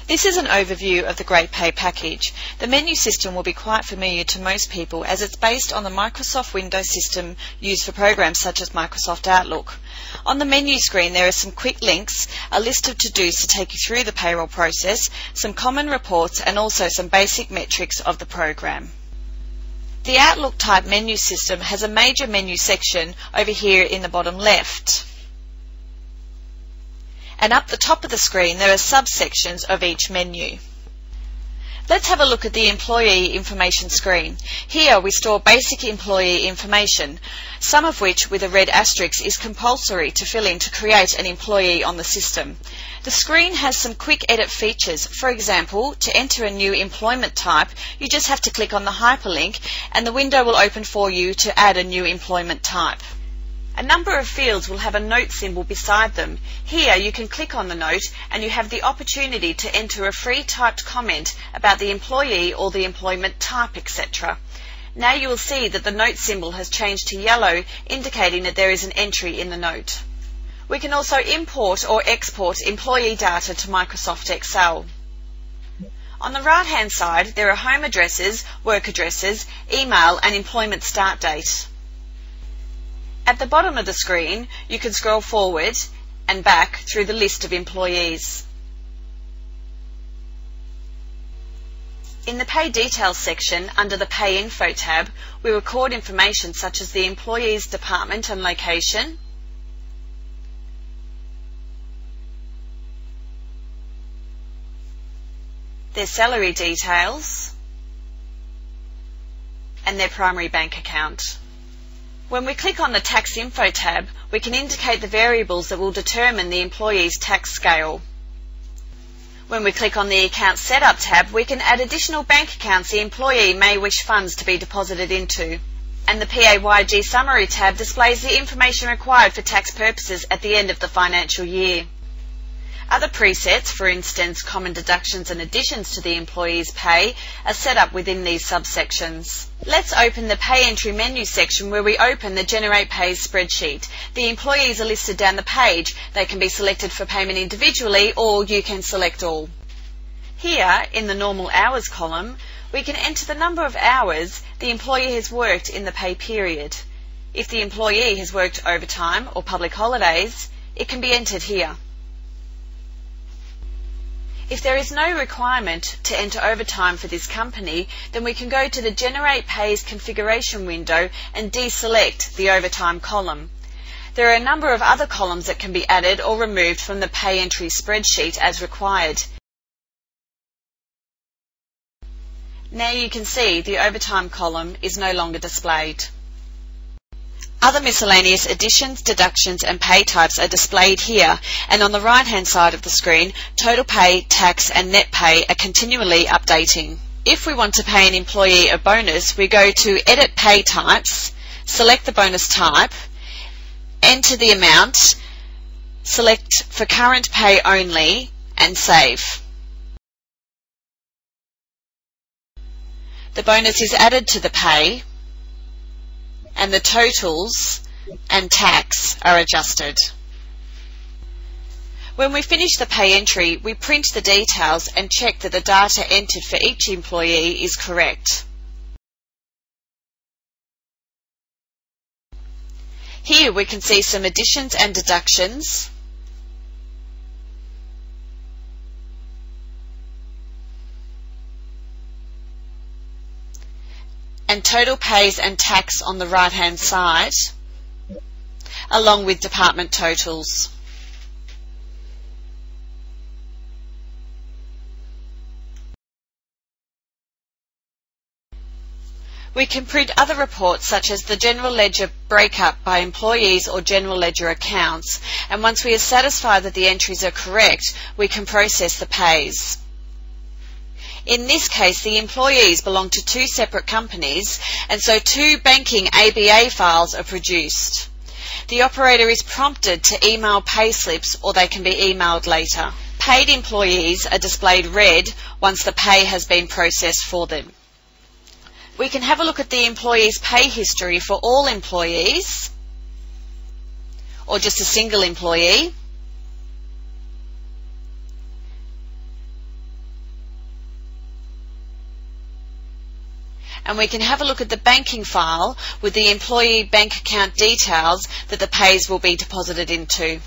This is an overview of the GreatPay package. The menu system will be quite familiar to most people as it's based on the Microsoft Windows system used for programs such as Microsoft Outlook. On the menu screen there are some quick links, a list of to-dos to take you through the payroll process, some common reports and also some basic metrics of the program. The Outlook type menu system has a major menu section over here in the bottom left. And up the top of the screen there are subsections of each menu. Let's have a look at the employee information screen. Here we store basic employee information, some of which with a red asterisk is compulsory to fill in to create an employee on the system. The screen has some quick edit features. For example, to enter a new employment type, you just have to click on the hyperlink and the window will open for you to add a new employment type. A number of fields will have a note symbol beside them. Here you can click on the note and you have the opportunity to enter a free typed comment about the employee or the employment type, etc. Now you will see that the note symbol has changed to yellow, indicating that there is an entry in the note. We can also import or export employee data to Microsoft Excel. On the right hand side there are home addresses, work addresses, email and employment start date. At the bottom of the screen, you can scroll forward and back through the list of employees. In the Pay Details section, under the Pay Info tab, we record information such as the employee's department and location, their salary details, and their primary bank account. When we click on the Tax Info tab, we can indicate the variables that will determine the employee's tax scale. When we click on the Account Setup tab, we can add additional bank accounts the employee may wish funds to be deposited into. And the PAYG Summary tab displays the information required for tax purposes at the end of the financial year. Other presets, for instance common deductions and additions to the employee's pay, are set up within these subsections. Let's open the Pay Entry menu section where we open the GreatPay spreadsheet. The employees are listed down the page. They can be selected for payment individually or you can select all. Here, in the Normal Hours column, we can enter the number of hours the employee has worked in the pay period. If the employee has worked overtime or public holidays, it can be entered here. If there is no requirement to enter overtime for this company, then we can go to the GreatPay's configuration window and deselect the overtime column. There are a number of other columns that can be added or removed from the Pay Entry spreadsheet as required. Now you can see the overtime column is no longer displayed. Other miscellaneous additions, deductions and pay types are displayed here, and on the right hand side of the screen, total pay, tax and net pay are continually updating. If we want to pay an employee a bonus, we go to Edit Pay Types, select the bonus type, enter the amount, select for current pay only and save. The bonus is added to the pay, and the totals and tax are adjusted. When we finish the pay entry, we print the details and check that the data entered for each employee is correct. Here we can see some additions and deductions, and total pays and tax on the right hand side, along with department totals. We can print other reports such as the general ledger breakup by employees or general ledger accounts, and once we are satisfied that the entries are correct, we can process the pays. In this case, the employees belong to two separate companies, and so two banking ABA files are produced. The operator is prompted to email pay slips or they can be emailed later. Paid employees are displayed red once the pay has been processed for them. We can have a look at the employee's pay history for all employees or just a single employee. And we can have a look at the banking file with the employee bank account details that the pays will be deposited into.